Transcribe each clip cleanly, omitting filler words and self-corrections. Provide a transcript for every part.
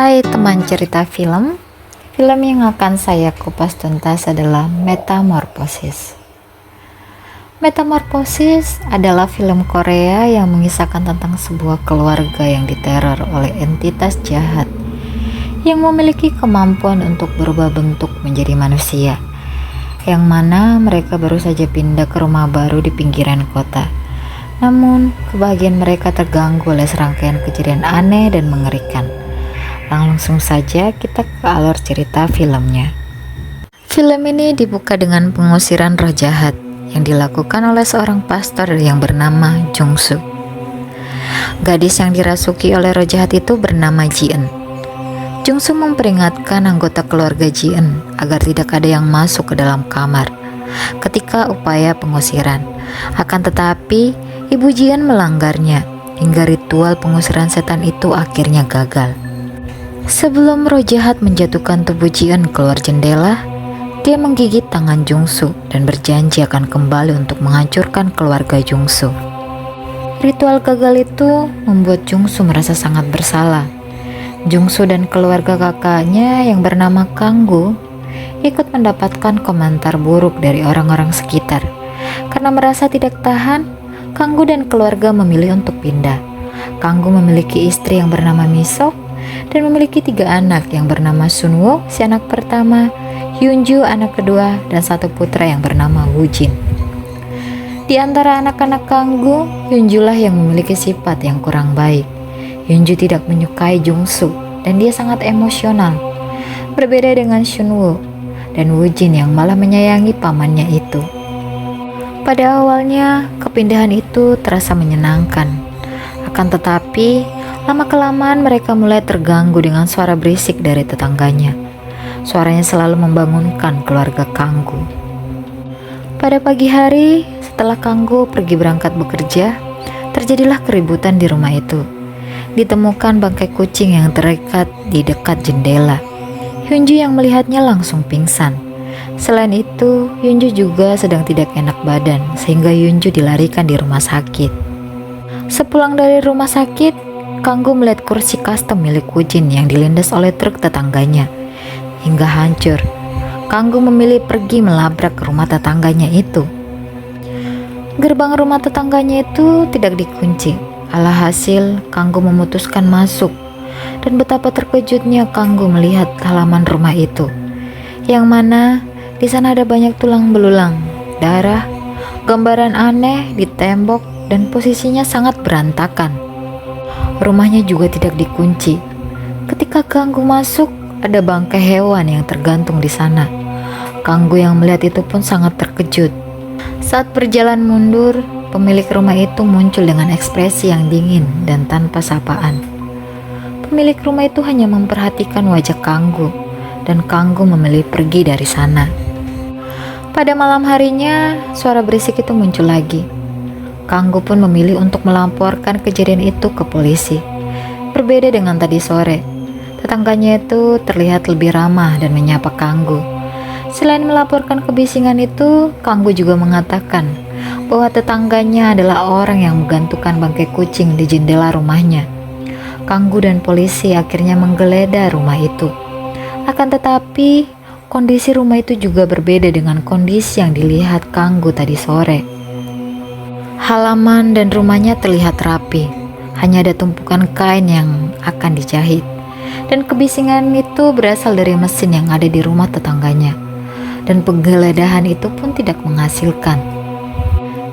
Hai teman cerita film. Film yang akan saya kupas tuntas adalah Metamorphosis. Metamorphosis adalah film Korea yang mengisahkan tentang sebuah keluarga yang diteror oleh entitas jahat yang memiliki kemampuan untuk berubah bentuk menjadi manusia, yang mana mereka baru saja pindah ke rumah baru di pinggiran kota. Namun, kebahagiaan mereka terganggu oleh serangkaian kejadian aneh dan mengerikan. Langsung saja kita ke alur cerita filmnya. Film ini dibuka dengan pengusiran roh jahat yang dilakukan oleh seorang pastor yang bernama Jung-soo. Gadis yang dirasuki oleh roh jahat itu bernama Ji-eun. Jung-soo memperingatkan anggota keluarga Ji-eun agar tidak ada yang masuk ke dalam kamar ketika upaya pengusiran. Akan tetapi, ibu Ji-eun melanggarnya hingga ritual pengusiran setan itu akhirnya gagal. Sebelum roh jahat menjatuhkan tubuh Ji-eun keluar jendela, dia menggigit tangan Jung-soo dan berjanji akan kembali untuk menghancurkan keluarga Jung-soo. Ritual gagal itu membuat Jung-soo merasa sangat bersalah. Jung-soo dan keluarga kakaknya yang bernama Kang-gu ikut mendapatkan komentar buruk dari orang-orang sekitar. Karena merasa tidak tahan, Kang-gu dan keluarga memilih untuk pindah. Kang-gu memiliki istri yang bernama Mi-sok dan memiliki 3 anak yang bernama Sun-woo, si anak pertama, Hyun-ju, anak kedua, dan 1 putra yang bernama Woo-jin. Di antara anak-anak Kang-gu, Hyun-ju lah yang memiliki sifat yang kurang baik. Hyun-ju tidak menyukai Jung-soo dan dia sangat emosional. Berbeda dengan Sun-woo dan Woo-jin yang malah menyayangi pamannya itu. Pada awalnya, kepindahan itu terasa menyenangkan. Akan tetapi, lama-kelamaan mereka mulai terganggu dengan suara berisik dari tetangganya. Suaranya selalu membangunkan keluarga Kang-gu. Pada pagi hari, setelah Kang-gu pergi berangkat bekerja, terjadilah keributan di rumah itu. Ditemukan bangkai kucing yang terikat di dekat jendela. Hyun-ju yang melihatnya langsung pingsan. Selain itu, Hyun-ju juga sedang tidak enak badan, sehingga Hyun-ju dilarikan di rumah sakit. Sepulang dari rumah sakit, Kang-gu melihat kursi custom milik Woo-jin yang dilindas oleh truk tetangganya hingga hancur. Kang-gu memilih pergi melabrak ke rumah tetangganya itu. Gerbang rumah tetangganya itu tidak dikunci. Alhasil, Kang-gu memutuskan masuk, dan betapa terkejutnya Kang-gu melihat halaman rumah itu, yang mana di sana ada banyak tulang belulang, darah, gambaran aneh di tembok, dan posisinya sangat berantakan. Rumahnya juga tidak dikunci. Ketika Kang-gu masuk, ada bangkai hewan yang tergantung di sana. Kang-gu yang melihat itu pun sangat terkejut. Saat berjalan mundur, pemilik rumah itu muncul dengan ekspresi yang dingin dan tanpa sapaan. Pemilik rumah itu hanya memperhatikan wajah Kang-gu, dan Kang-gu memilih pergi dari sana. Pada malam harinya, suara berisik itu muncul lagi. Kang-gu pun memilih untuk melaporkan kejadian itu ke polisi. Berbeda dengan tadi sore, tetangganya itu terlihat lebih ramah dan menyapa Kang-gu. Selain melaporkan kebisingan itu, Kang-gu juga mengatakan bahwa tetangganya adalah orang yang menggantungkan bangkai kucing di jendela rumahnya. Kang-gu dan polisi akhirnya menggeledah rumah itu. Akan tetapi, kondisi rumah itu juga berbeda dengan kondisi yang dilihat Kang-gu tadi sore. Halaman dan rumahnya terlihat rapi, hanya ada tumpukan kain yang akan dijahit. Dan kebisingan itu berasal dari mesin yang ada di rumah tetangganya. Dan penggeledahan itu pun tidak menghasilkan.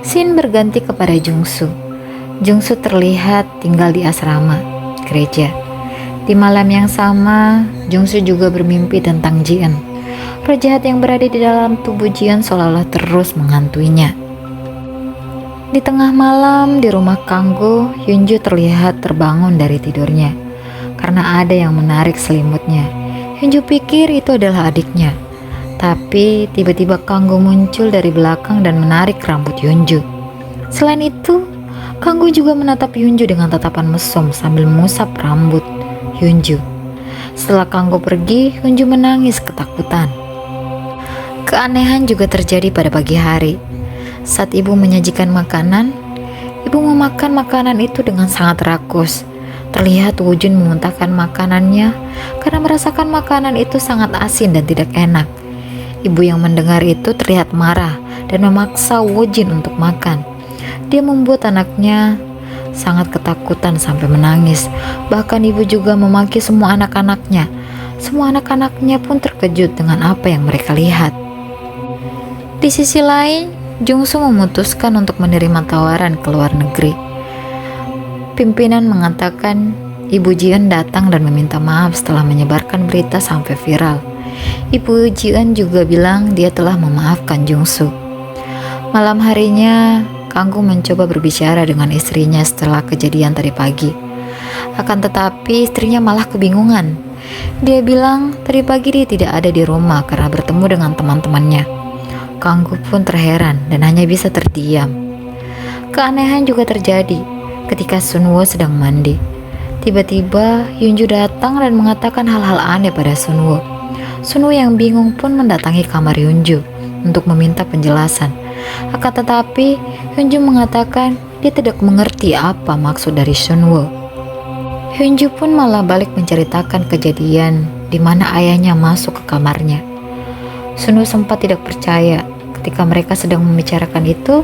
Scene berganti kepada Jung-soo. Jung-soo terlihat tinggal di asrama, gereja. Di malam yang sama, Jung-soo juga bermimpi tentang Ji-eun. Roh jahat yang berada di dalam tubuh Ji-eun seolah-olah terus menghantuinya. Di tengah malam di rumah Kang-gu, Hyun-ju terlihat terbangun dari tidurnya karena ada yang menarik selimutnya. Hyun-ju pikir itu adalah adiknya. Tapi tiba-tiba Kang-gu muncul dari belakang dan menarik rambut Hyun-ju. Selain itu, Kang-gu juga menatap Hyun-ju dengan tatapan mesum sambil mengusap rambut Hyun-ju. Setelah Kang-gu pergi, Hyun-ju menangis ketakutan. Keanehan juga terjadi pada pagi hari. Saat ibu menyajikan makanan, ibu memakan makanan itu dengan sangat rakus. Terlihat Woo-jun memuntahkan makanannya karena merasakan makanan itu sangat asin dan tidak enak. Ibu yang mendengar itu terlihat marah dan memaksa Woo-jun untuk makan. Dia membuat anaknya sangat ketakutan sampai menangis. Bahkan ibu juga memaki semua anak-anaknya. Semua anak-anaknya pun terkejut dengan apa yang mereka lihat. Di sisi lain, Jung-soo memutuskan untuk menerima tawaran ke luar negeri. Pimpinan mengatakan Ibu Ji-eun datang dan meminta maaf setelah menyebarkan berita sampai viral. Ibu Ji-eun juga bilang dia telah memaafkan Jung-soo. Malam harinya, Kang-gu mencoba berbicara dengan istrinya setelah kejadian tadi pagi. Akan tetapi istrinya malah kebingungan. Dia bilang tadi pagi dia tidak ada di rumah karena bertemu dengan teman-temannya. Kang-gu pun terheran dan hanya bisa terdiam. Keanehan juga terjadi ketika Sun-woo sedang mandi. Tiba-tiba Hyun-ju datang dan mengatakan hal-hal aneh pada Sun-woo. Sun-woo yang bingung pun mendatangi kamar Hyun-ju untuk meminta penjelasan. Akan tetapi Hyun-ju mengatakan dia tidak mengerti apa maksud dari Sun-woo. Hyun-ju pun malah balik menceritakan kejadian di mana ayahnya masuk ke kamarnya. Sun-woo sempat tidak percaya ketika mereka sedang membicarakan itu.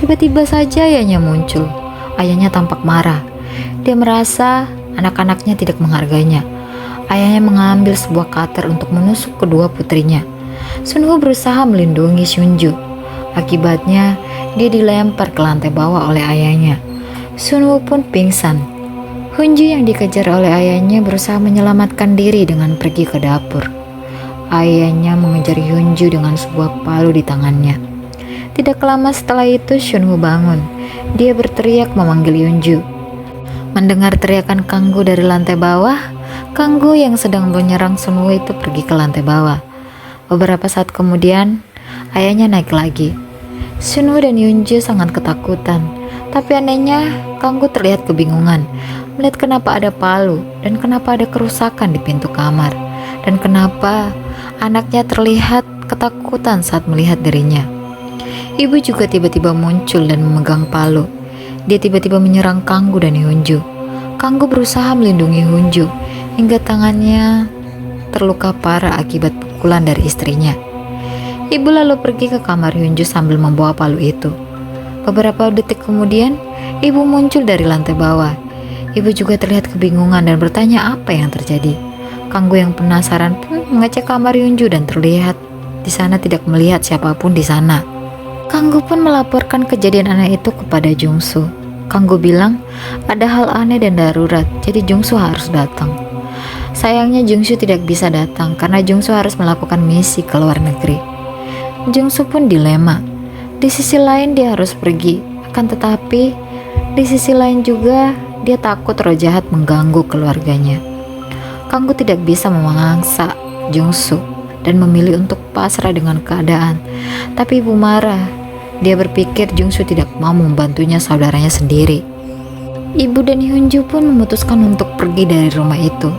Tiba-tiba saja ayahnya muncul. Ayahnya tampak marah. Dia merasa anak-anaknya tidak menghargainya. Ayahnya mengambil sebuah cutter untuk menusuk kedua putrinya. Sun-woo berusaha melindungi Hyun-ju. Akibatnya, dia dilempar ke lantai bawah oleh ayahnya. Sun-woo pun pingsan. Hyun-ju yang dikejar oleh ayahnya berusaha menyelamatkan diri dengan pergi ke dapur. Ayahnya mengejar Hyun-ju dengan sebuah palu di tangannya. Tidak lama setelah itu Sun-woo bangun. Dia berteriak memanggil Hyun-ju. Mendengar teriakan Kang-gu dari lantai bawah, Kang-gu yang sedang menyerang Sun-woo itu pergi ke lantai bawah. Beberapa saat kemudian, ayahnya naik lagi. Sun-woo dan Hyun-ju sangat ketakutan. Tapi anehnya, Kang-gu terlihat kebingungan melihat kenapa ada palu dan kenapa ada kerusakan di pintu kamar. Dan kenapa anaknya terlihat ketakutan saat melihat dirinya. Ibu juga tiba-tiba muncul dan memegang palu. Dia tiba-tiba menyerang Kang-gu dan Hyun-ju. Kang-gu berusaha melindungi Hyun-ju hingga tangannya terluka parah akibat pukulan dari istrinya. Ibu lalu pergi ke kamar Hyun-ju sambil membawa palu itu. Beberapa detik kemudian, ibu muncul dari lantai bawah. Ibu juga terlihat kebingungan dan bertanya apa yang terjadi. Kang-gu yang penasaran pun mengecek kamar Hyun-ju dan terlihat di sana tidak melihat siapapun di sana. Kang-gu pun melaporkan kejadian aneh itu kepada Jung-soo. Kang-gu bilang ada hal aneh dan darurat, jadi Jung-soo harus datang. Sayangnya Jung-soo tidak bisa datang karena Jung-soo harus melakukan misi ke luar negeri. Jung-soo pun dilema. Di sisi lain dia harus pergi, akan tetapi di sisi lain juga dia takut roh jahat mengganggu keluarganya. Kang-gu tidak bisa memangsa Jung-soo dan memilih untuk pasrah dengan keadaan. Tapi ibu marah. Dia berpikir Jung-soo tidak mau membantunya saudaranya sendiri. Ibu dan Hyun-ju pun memutuskan untuk pergi dari rumah itu.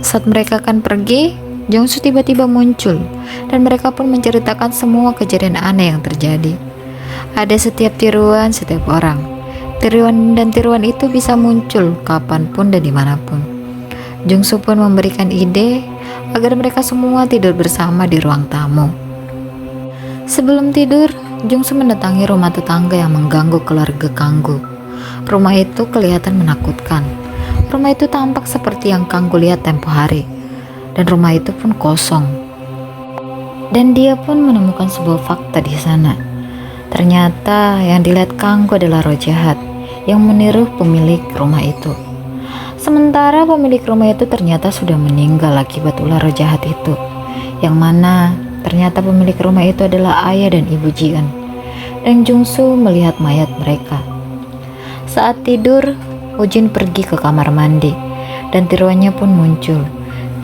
Saat mereka akan pergi, Jung-soo tiba-tiba muncul dan mereka pun menceritakan semua kejadian aneh yang terjadi. Ada setiap tiruan setiap orang. Tiruan dan tiruan itu bisa muncul kapanpun dan dimanapun. Jung-soo pun memberikan ide agar mereka semua tidur bersama di ruang tamu. Sebelum tidur, Jung-soo mendatangi rumah tetangga yang mengganggu keluarga Kang-gu. Rumah itu kelihatan menakutkan. Rumah itu tampak seperti yang Kang-gu lihat tempo hari. Dan rumah itu pun kosong. Dan dia pun menemukan sebuah fakta di sana. Ternyata yang dilihat Kang-gu adalah roh jahat yang meniru pemilik rumah itu. Sementara pemilik rumah itu ternyata sudah meninggal akibat ular roh jahat itu. Yang mana ternyata pemilik rumah itu adalah ayah dan ibu Ji-eun. Dan Jung-soo melihat mayat mereka. Saat tidur, Woo-jin pergi ke kamar mandi dan tiruannya pun muncul.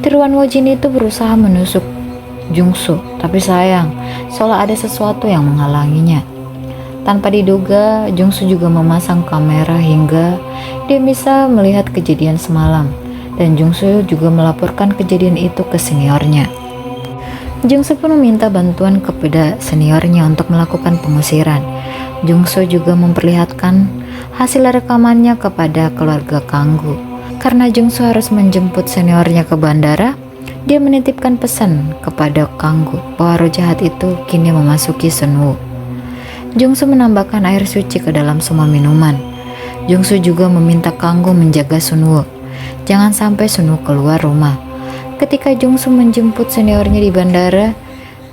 Tiruan Woo-jin itu berusaha menusuk Jung-soo, tapi sayang, seolah ada sesuatu yang menghalanginya. Tanpa diduga, Jung-soo juga memasang kamera hingga dia bisa melihat kejadian semalam. Dan Jung-soo juga melaporkan kejadian itu ke seniornya. Jung-soo pun meminta bantuan kepada seniornya untuk melakukan pengusiran. Jung-soo juga memperlihatkan hasil rekamannya kepada keluarga Kang-gu. Karena Jungsu harus menjemput seniornya ke bandara, dia menitipkan pesan kepada Kanggo bahwa roh jahat itu kini memasuki Sunwoo. Jungsu menambahkan air suci ke dalam semua minuman. Jungsu juga meminta Kanggo menjaga Sunwoo, jangan sampai Sunwoo keluar rumah. Ketika Jungsu menjemput seniornya di bandara,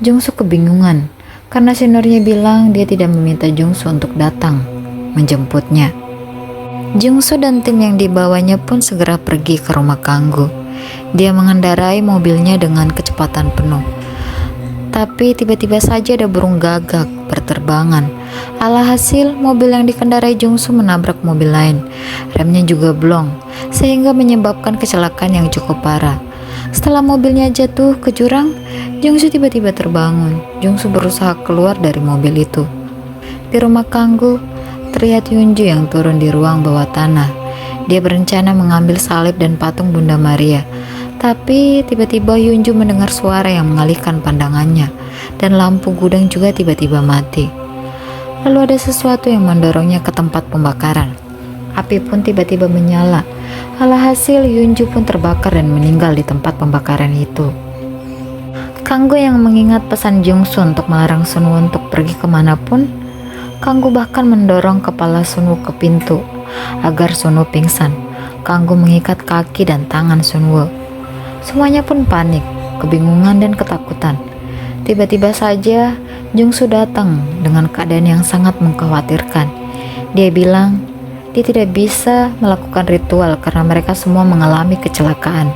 Jungsu kebingungan karena seniornya bilang dia tidak meminta Jungsu untuk datang menjemputnya. Jungsu dan tim yang dibawanya pun segera pergi ke rumah Kanggo. Dia mengendarai mobilnya dengan kecepatan penuh. Tapi tiba-tiba saja ada burung gagak berterbangan. Alhasil mobil yang dikendarai Jungsu menabrak mobil lain. Remnya juga blong, sehingga menyebabkan kecelakaan yang cukup parah. Setelah mobilnya jatuh ke jurang, Jungsu tiba-tiba terbangun. Jungsu berusaha keluar dari mobil itu. Di rumah Kanggo, terlihat Yunju yang turun di ruang bawah tanah. Dia berencana mengambil salib dan patung Bunda Maria. Tapi tiba-tiba Yunju mendengar suara yang mengalihkan pandangannya, dan lampu gudang juga tiba-tiba mati. Lalu ada sesuatu yang mendorongnya ke tempat pembakaran. Api pun tiba-tiba menyala. Alhasil Yunju pun terbakar dan meninggal di tempat pembakaran itu. Kanggo yang mengingat pesan Jungsu untuk melarang Sunwoo untuk pergi kemanapun, Kanggo bahkan mendorong kepala Sunwoo ke pintu agar Sunwoo pingsan. Kanggo mengikat kaki dan tangan Sunwoo. Semuanya pun panik, kebingungan dan ketakutan. Tiba-tiba saja Jungsu datang dengan keadaan yang sangat mengkhawatirkan. Dia bilang dia tidak bisa melakukan ritual karena mereka semua mengalami kecelakaan.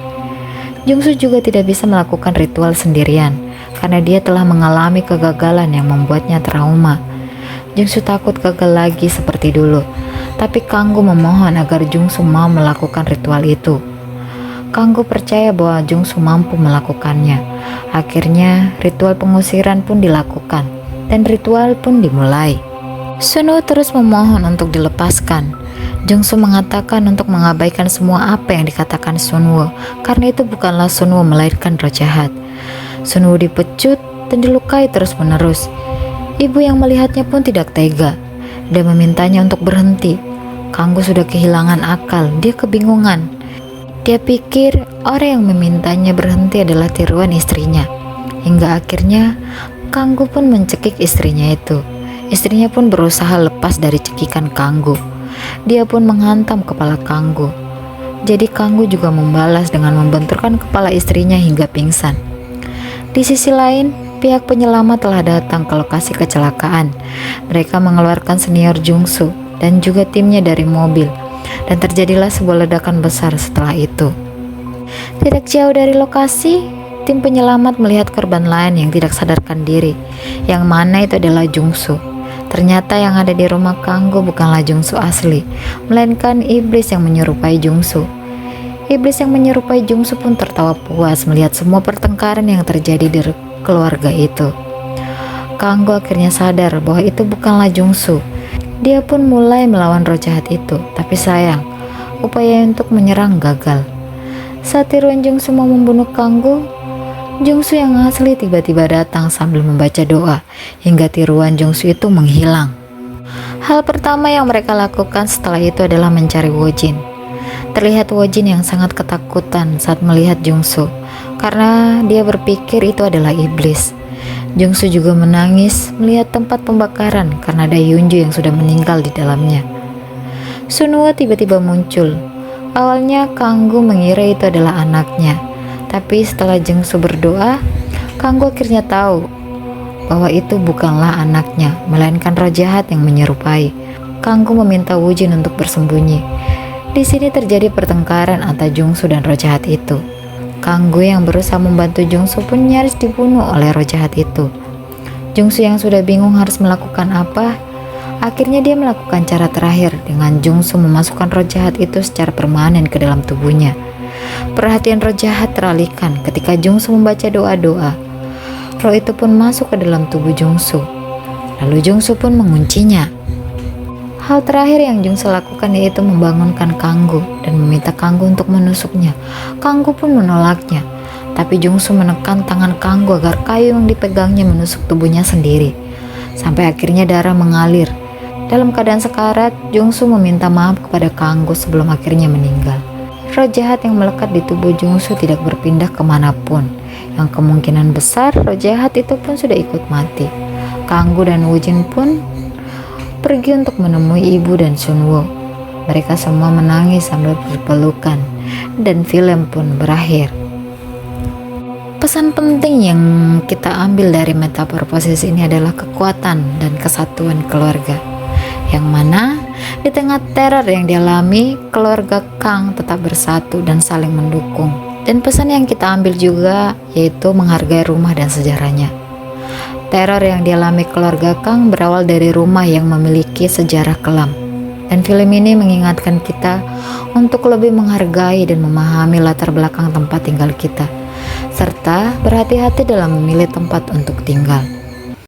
Jungsu juga tidak bisa melakukan ritual sendirian karena dia telah mengalami kegagalan yang membuatnya trauma. Jungsu takut gagal lagi seperti dulu, tapi Kanggo memohon agar Jungsu mau melakukan ritual itu. Kanggo percaya bahwa Jungsu mampu melakukannya. Akhirnya ritual pengusiran pun dilakukan dan ritual pun dimulai. Sunwoo terus memohon untuk dilepaskan. Jungsu mengatakan untuk mengabaikan semua apa yang dikatakan Sunwoo, karena itu bukanlah Sunwoo melainkan roh jahat. Sunwoo dipecut dan dilukai terus-menerus. Ibu yang melihatnya pun tidak tega dan memintanya untuk berhenti. Kanggo sudah kehilangan akal, dia kebingungan. Dia pikir orang yang memintanya berhenti adalah tiruan istrinya. Hingga akhirnya Kanggo pun mencekik istrinya itu. Istrinya pun berusaha lepas dari cekikan Kanggo. Dia pun menghantam kepala Kanggo. Jadi Kanggo juga membalas dengan membenturkan kepala istrinya hingga pingsan. Di sisi lain, pihak penyelamat telah datang ke lokasi kecelakaan. Mereka mengeluarkan senior Jungsu dan juga timnya dari mobil, dan terjadilah sebuah ledakan besar setelah itu. Tidak jauh dari lokasi, tim penyelamat melihat korban lain yang tidak sadarkan diri, yang mana itu adalah Jungsu. Ternyata yang ada di rumah Kanggo bukanlah Jungsu asli, melainkan iblis yang menyerupai Jungsu. Iblis yang menyerupai Jungsu pun tertawa puas melihat semua pertengkaran yang terjadi di keluarga itu. Kanggo akhirnya sadar bahwa itu bukanlah Jungsu. Dia pun mulai melawan roh jahat itu, tapi sayang, upaya untuk menyerang gagal. Saat tiruan Jungsu mau membunuh Kanggo, Jungsu yang asli tiba-tiba datang sambil membaca doa, hingga tiruan Jungsu itu menghilang. Hal pertama yang mereka lakukan setelah itu adalah mencari Wojin. Terlihat Wojin yang sangat ketakutan saat melihat Jungsu, karena dia berpikir itu adalah iblis. Jungsu juga menangis melihat tempat pembakaran karena ada Yunju yang sudah meninggal di dalamnya. Sunwoo tiba-tiba muncul. Awalnya Kanggo mengira itu adalah anaknya, tapi setelah Jungsu berdoa, Kanggo akhirnya tahu bahwa itu bukanlah anaknya, melainkan roh jahat yang menyerupai. Kanggo meminta Wojin untuk bersembunyi. Di sini terjadi pertengkaran antara Jungsu dan roh jahat itu. Kanggo yang berusaha membantu Jungsu pun nyaris dibunuh oleh roh jahat itu. Jungsu yang sudah bingung harus melakukan apa, akhirnya dia melakukan cara terakhir dengan Jungsu memasukkan roh jahat itu secara permanen ke dalam tubuhnya. Perhatian roh jahat teralihkan ketika Jungsu membaca doa-doa. Roh itu pun masuk ke dalam tubuh Jungsu. Lalu Jungsu pun menguncinya. Hal terakhir yang Jungsu lakukan yaitu membangunkan Kanggo dan meminta Kanggo untuk menusuknya. Kanggo pun menolaknya, tapi Jungsu menekan tangan Kanggo agar kayu yang dipegangnya menusuk tubuhnya sendiri. Sampai akhirnya darah mengalir. Dalam keadaan sekarat, Jungsu meminta maaf kepada Kanggo sebelum akhirnya meninggal. Roh jahat yang melekat di tubuh Jungsu tidak berpindah kemanapun. Yang kemungkinan besar roh jahat itu pun sudah ikut mati. Kanggu dan Wujin pun pergi untuk menemui ibu dan Sunwoo. Mereka semua menangis sambil berpelukan dan film pun berakhir. Pesan penting yang kita ambil dari Metamorphosis ini adalah kekuatan dan kesatuan keluarga, yang mana di tengah teror yang dialami, keluarga Kang tetap bersatu dan saling mendukung. Dan pesan yang kita ambil juga yaitu menghargai rumah dan sejarahnya. Teror yang dialami keluarga Kang berawal dari rumah yang memiliki sejarah kelam. Dan film ini mengingatkan kita untuk lebih menghargai dan memahami latar belakang tempat tinggal kita, serta berhati-hati dalam memilih tempat untuk tinggal.